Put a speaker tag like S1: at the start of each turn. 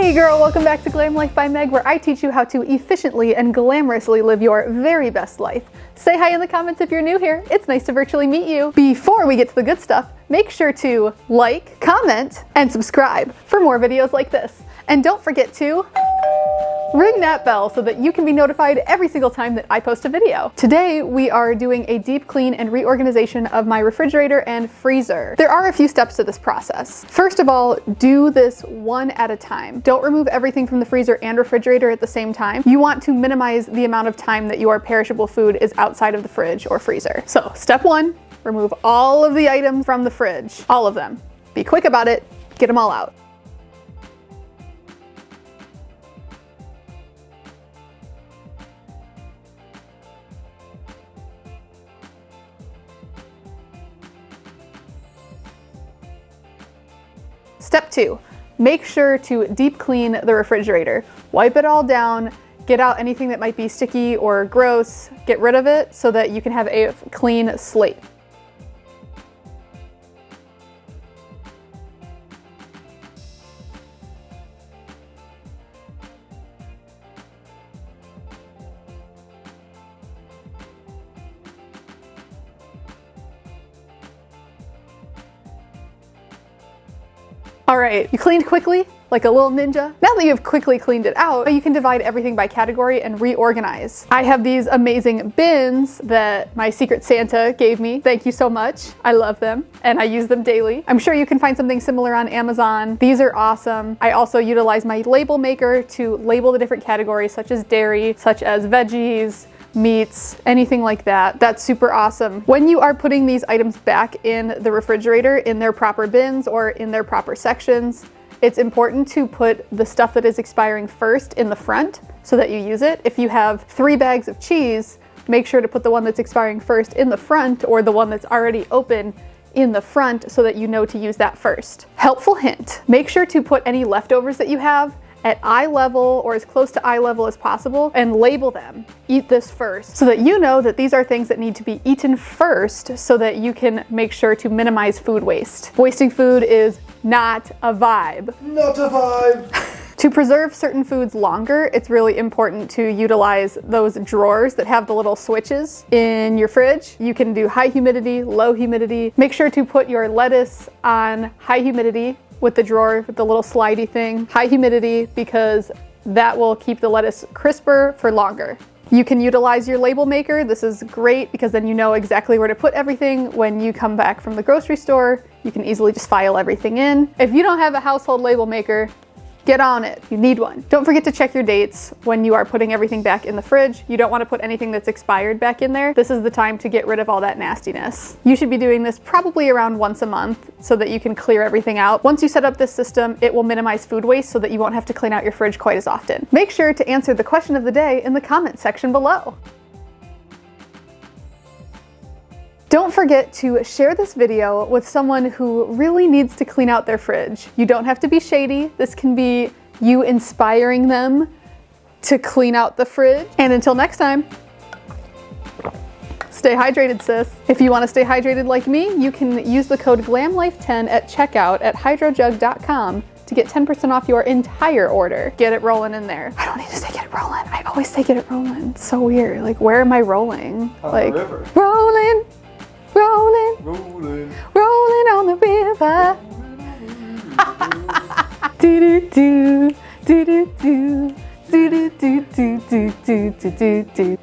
S1: Hey girl, welcome back to Glam Life by Meg, where I teach you how to efficiently and glamorously live your very best life. Say hi in the comments if you're new here. It's nice to virtually meet you. Before we get to the good stuff, make sure to like, comment, and subscribe for more videos like this. And don't forget to ring that bell so that you can be notified every single time that I post a video. Today, we are doing a deep clean and reorganization of my refrigerator and freezer. There are a few steps to this process. First of all, do this one at a time. Don't remove everything from the freezer and refrigerator at the same time. You want to minimize the amount of time that your perishable food is outside of the fridge or freezer. So, step one, remove all of the items from the fridge. All of them. Be quick about it, get them all out. Step two, make sure to deep clean the refrigerator. Wipe it all down, get out anything that might be sticky or gross, get rid of it so that you can have a clean slate. All right, you cleaned quickly, like a little ninja. Now that you've quickly cleaned it out, you can divide everything by category and reorganize. I have these amazing bins that my Secret Santa gave me. Thank you so much. I love them and I use them daily. I'm sure you can find something similar on Amazon. These are awesome. I also utilize my label maker to label the different categories such as dairy, such as veggies, meats, anything like that. That's super awesome. When you are putting these items back in the refrigerator in their proper bins or in their proper sections, it's important to put the stuff that is expiring first in the front so that you use it. If you have 3 bags of cheese, make sure to put the one that's expiring first in the front or the one that's already open in the front so that you know to use that first. Helpful hint, make sure to put any leftovers that you have at eye level or as close to eye level as possible and label them. Eat this first so that you know that these are things that need to be eaten first so that you can make sure to minimize food waste. Wasting food is not a vibe.
S2: Not a vibe.
S1: To preserve certain foods longer, it's really important to utilize those drawers that have the little switches in your fridge. You can do high humidity, low humidity. Make sure to put your lettuce on high humidity with the drawer with the little slidey thing. High humidity because that will keep the lettuce crisper for longer. You can utilize your label maker. This is great because then you know exactly where to put everything when you come back from the grocery store. You can easily just file everything in. If you don't have a household label maker, get on it. You need one. Don't forget to check your dates when you are putting everything back in the fridge. You don't want to put anything that's expired back in there. This is the time to get rid of all that nastiness. You should be doing this probably around once a month so that you can clear everything out. Once you set up this system, it will minimize food waste so that you won't have to clean out your fridge quite as often. Make sure to answer the question of the day in the comment section below. Don't forget to share this video with someone who really needs to clean out their fridge. You don't have to be shady. This can be you inspiring them to clean out the fridge. And until next time, stay hydrated, sis. If you want to stay hydrated like me, you can use the code GLAMLIFE10 at checkout at hydrojug.com to get 10% off your entire order. Get it rolling in there. I don't need to say get it rolling. I always say get it rolling. It's so weird. Like, where am I rolling?
S2: On
S1: like,
S2: the river.
S1: Rolling. Rolling,
S2: Rolling.
S1: rolling on the river. Do do do do do do do do do do do do do do.